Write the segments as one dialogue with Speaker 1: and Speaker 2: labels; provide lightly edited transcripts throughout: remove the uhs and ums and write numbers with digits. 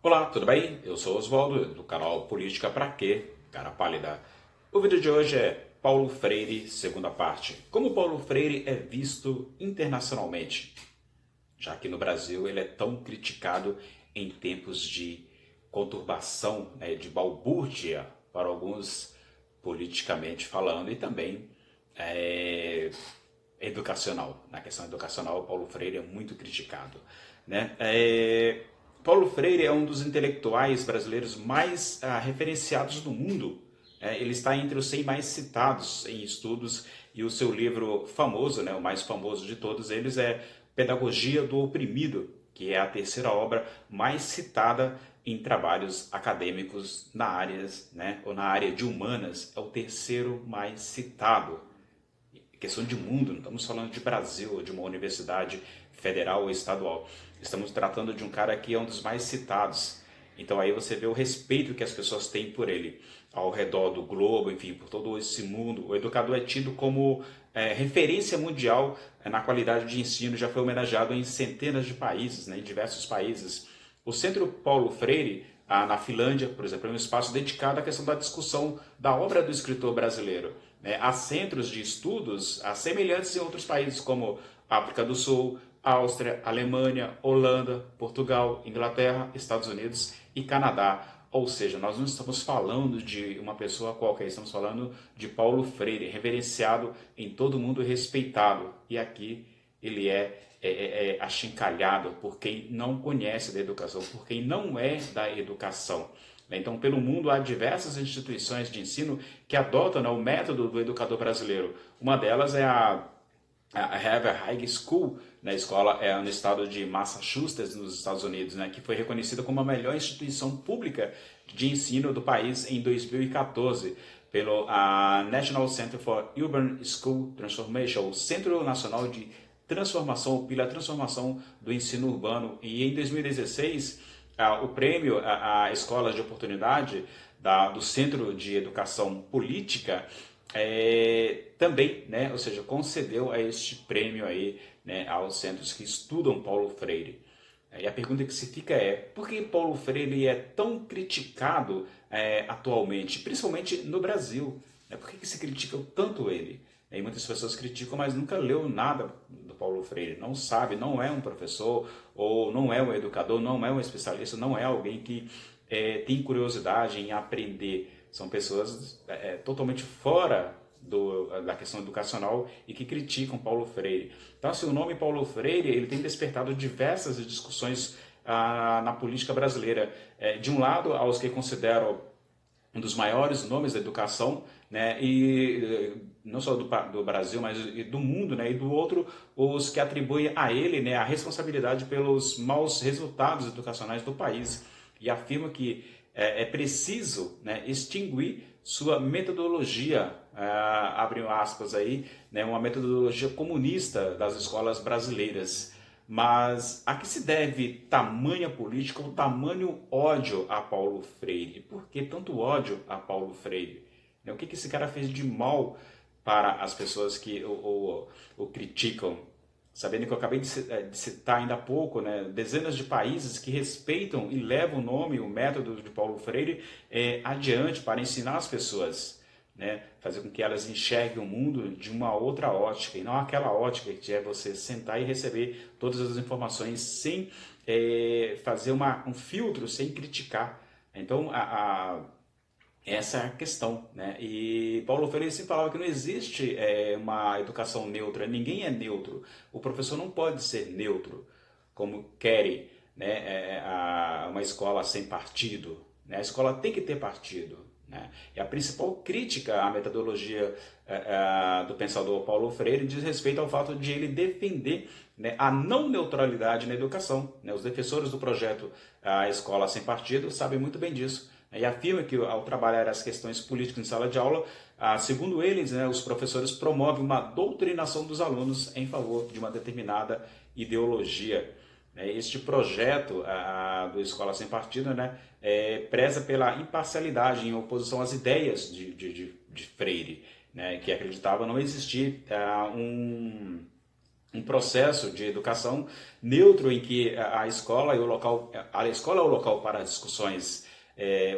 Speaker 1: Olá, tudo bem? Eu sou Oswaldo, do canal Política Pra Quê? Cara Pálida. O vídeo de hoje é Paulo Freire, segunda parte. Como Paulo Freire é visto internacionalmente, já que no Brasil ele é tão criticado em tempos de conturbação, né, de balbúrdia, para alguns politicamente falando, e também é, educacional. Na questão educacional, Paulo Freire é muito criticado, né? Paulo Freire é um dos intelectuais brasileiros mais referenciados do mundo. Ele está entre os 100 mais citados em estudos e o seu livro famoso, né, o mais famoso de todos eles, é Pedagogia do Oprimido, que é a terceira obra mais citada em trabalhos acadêmicos na área, né, ou na área de humanas, é o terceiro mais citado. Questão de mundo, não estamos falando de Brasil ou de uma universidade federal ou estadual. Estamos tratando de um cara que é um dos mais citados. Então aí você vê o respeito que as pessoas têm por ele ao redor do globo, enfim, por todo esse mundo. O educador é tido como referência mundial na qualidade de ensino, já foi homenageado em centenas de países, né, em diversos países. O Centro Paulo Freire, na Finlândia, por exemplo, é um espaço dedicado à questão da discussão da obra do escritor brasileiro. Há centros de estudos semelhantes em outros países, como África do Sul, Áustria, Alemanha, Holanda, Portugal, Inglaterra, Estados Unidos e Canadá. Ou seja, nós não estamos falando de uma pessoa qualquer, estamos falando de Paulo Freire, reverenciado em todo mundo e respeitado. E aqui ele é achincalhado por quem não conhece da educação, por quem não é da educação. Então, pelo mundo, há diversas instituições de ensino que adotam, né, o método do educador brasileiro. Uma delas é a Harvard High School, na escola no estado de Massachusetts, nos Estados Unidos, né, que foi reconhecida como a melhor instituição pública de ensino do país em 2014 pelo National Center for Urban School Transformation, o Centro Nacional de Transformação, pela transformação do ensino urbano. E em 2016, o prêmio a Escolas de Oportunidade do Centro de Educação Política também, né, ou seja, concedeu a este prêmio aí, né, aos centros que estudam Paulo Freire. E a pergunta que se fica é, por que Paulo Freire é tão criticado atualmente, principalmente no Brasil? Né? Por que se critica tanto ele? E muitas pessoas criticam, mas nunca leu nada do Paulo Freire, não sabe, não é um professor, ou não é um educador, não é um especialista, não é alguém que tem curiosidade em aprender. São pessoas totalmente fora da questão educacional e que criticam Paulo Freire. Então, assim, o nome Paulo Freire ele tem despertado diversas discussões na política brasileira. De um lado, aos que consideram um dos maiores nomes da educação, né, e não só do Brasil, mas do mundo, né, e do outro, os que atribuem a ele, né, a responsabilidade pelos maus resultados educacionais do país e afirma que é preciso, né, extinguir sua metodologia, abre aspas aí, né, uma metodologia comunista das escolas brasileiras. Mas a que se deve tamanha política ou tamanho ódio a Paulo Freire? Por que tanto ódio a Paulo Freire? O que esse cara fez de mal para as pessoas que o criticam? Sabendo que eu acabei de citar ainda há pouco, né, dezenas de países que respeitam e levam o nome, o método de Paulo Freire adiante para ensinar as pessoas, né, fazer com que elas enxerguem o mundo de uma outra ótica, e não aquela ótica que é você sentar e receber todas as informações sem fazer um filtro, sem criticar. Então, essa é a questão, né? E Paulo Freire sempre falava que não existe uma educação neutra, ninguém é neutro. O professor não pode ser neutro, como querem, né? Uma escola sem partido, né? A escola tem que ter partido, né? E a principal crítica à metodologia do pensador Paulo Freire diz respeito ao fato de ele defender, né, a não neutralidade na educação, né? Os defensores do projeto A Escola Sem Partido sabem muito bem disso e afirma que ao trabalhar as questões políticas em sala de aula, segundo eles, né, os professores promovem uma doutrinação dos alunos em favor de uma determinada ideologia. Este projeto do Escola Sem Partido, né, preza pela imparcialidade em oposição às ideias de Freire, né, que acreditava não existir um processo de educação neutro em que a escola é o local para discussões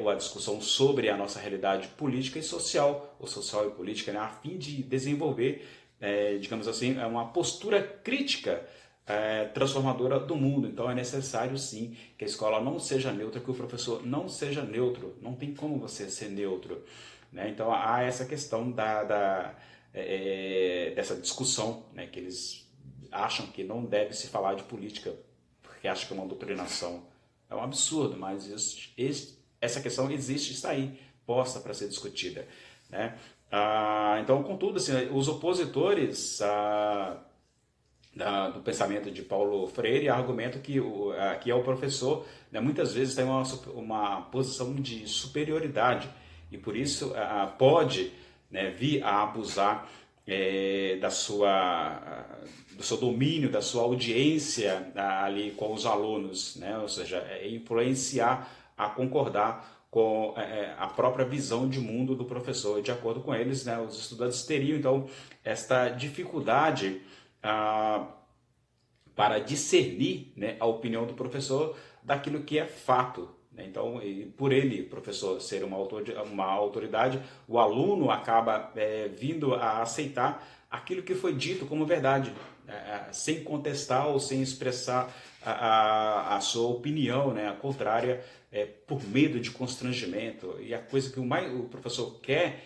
Speaker 1: ou a discussão sobre a nossa realidade política e social, ou social e política, né, a fim de desenvolver, digamos assim, uma postura crítica transformadora do mundo. Então é necessário sim que a escola não seja neutra, que o professor não seja neutro. Não tem como você ser neutro, né? Então há essa questão dessa discussão, né, que eles acham que não deve se falar de política porque acham que é uma doutrinação. É um absurdo, mas essa questão existe, está aí, posta para ser discutida, né? Então, contudo, assim, os opositores do pensamento de Paulo Freire argumentam que é o professor, né, muitas vezes tem uma posição de superioridade e por isso pode, né, vir a abusar do seu domínio, da sua audiência ali com os alunos, né? Ou seja, influenciar a concordar com a própria visão de mundo do professor. De acordo com eles, né, os estudantes teriam então esta dificuldade para discernir, né, a opinião do professor daquilo que é fato. Então, por ele, professor, ser uma autoridade, o aluno acaba vindo a aceitar aquilo que foi dito como verdade, sem contestar ou sem expressar a sua opinião, né, a contrária, por medo de constrangimento. E a coisa que o professor quer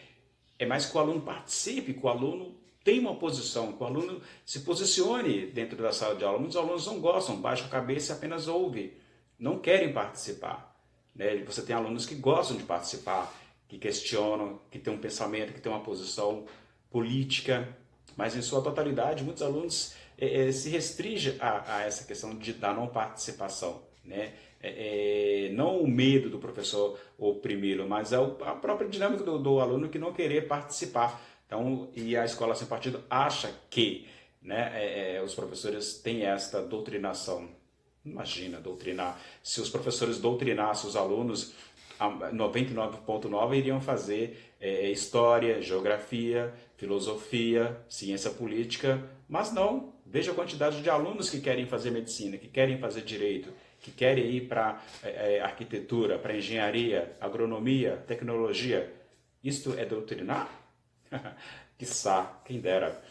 Speaker 1: é mais que o aluno participe, que o aluno tenha uma posição, que o aluno se posicione dentro da sala de aula. Muitos alunos não gostam, baixam a cabeça e apenas ouvem, não querem participar, né? Você tem alunos que gostam de participar, que questionam, que têm um pensamento, que têm uma posição política, mas em sua totalidade, muitos alunos se restringem a essa questão da não participação, né? Não o medo do professor oprimi-lo, mas a própria dinâmica do aluno que não querer participar. Então, e a escola sem partido acha que, né, os professores têm esta doutrinação. Imagina doutrinar. Se os professores doutrinassem os alunos, 99,9% iriam fazer história, geografia, filosofia, ciência política, mas não. Veja a quantidade de alunos que querem fazer medicina, que querem fazer direito, que querem ir para arquitetura, para engenharia, agronomia, tecnologia. Isto é doutrinar? Quiçá, quem dera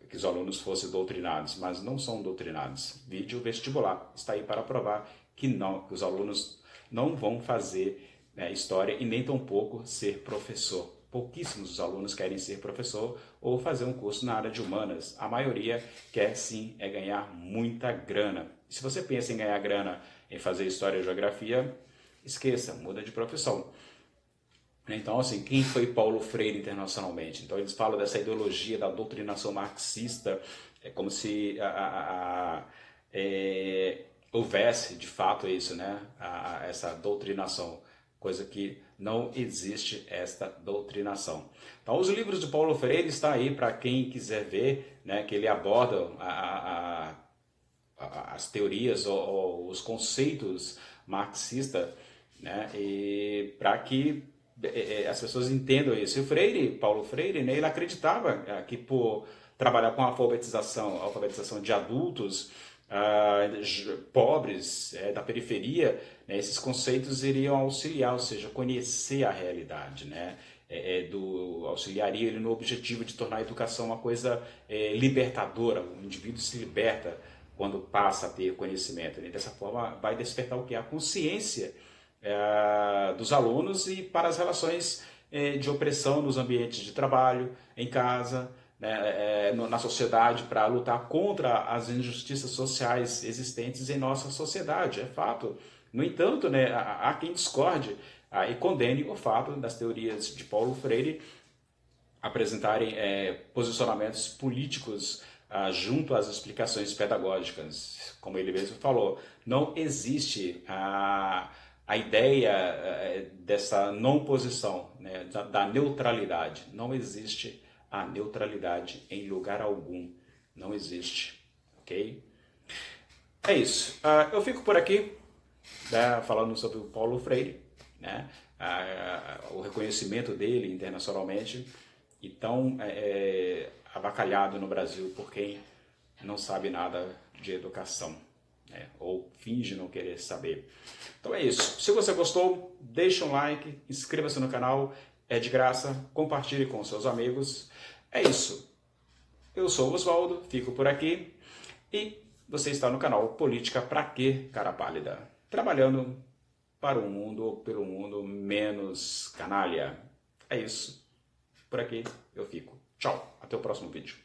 Speaker 1: que os alunos fossem doutrinados, mas não são doutrinados. Vídeo vestibular está aí para provar que não, que os alunos não vão fazer história e nem tampouco ser professor. Pouquíssimos dos alunos querem ser professor ou fazer um curso na área de humanas. A maioria quer sim ganhar muita grana. E se você pensa em ganhar grana em fazer história e geografia, esqueça, muda de profissão. Então, assim, quem foi Paulo Freire internacionalmente? Então, eles falam dessa ideologia da doutrinação marxista, como se houvesse, de fato, isso, né? Essa doutrinação, coisa que não existe esta doutrinação. Então, os livros de Paulo Freire estão aí para quem quiser ver, né? Que ele aborda as teorias ou os conceitos marxistas, né? E para que as pessoas entendam isso. E o Freire, Paulo Freire, né, ele acreditava que por trabalhar com a alfabetização de adultos pobres da periferia, né, esses conceitos iriam auxiliar, ou seja, conhecer a realidade, né? Auxiliaria ele no objetivo de tornar a educação uma coisa libertadora. O indivíduo se liberta quando passa a ter conhecimento. E dessa forma vai despertar o que? A consciência dos alunos e para as relações de opressão nos ambientes de trabalho, em casa, né, na sociedade, para lutar contra as injustiças sociais existentes em nossa sociedade. É fato. No entanto, né, há quem discorde e condene o fato das teorias de Paulo Freire apresentarem posicionamentos políticos junto às explicações pedagógicas. Como ele mesmo falou, não existe a ideia dessa não posição, né, da neutralidade. Não existe a neutralidade em lugar algum. Não existe. Ok? É isso. Eu fico por aqui, né, falando sobre o Paulo Freire, né, o reconhecimento dele internacionalmente. Então, avacalhado no Brasil por quem não sabe nada de educação, né? Ou finge não querer saber. Então é isso. Se você gostou, deixa um like, inscreva-se no canal, é de graça, compartilhe com seus amigos. É isso. Eu sou o Oswaldo, fico por aqui e você está no canal Política Pra Quê, Cara Pálida? Trabalhando para um mundo ou pelo mundo menos canalha. É isso. Por aqui eu fico. Tchau. Até o próximo vídeo.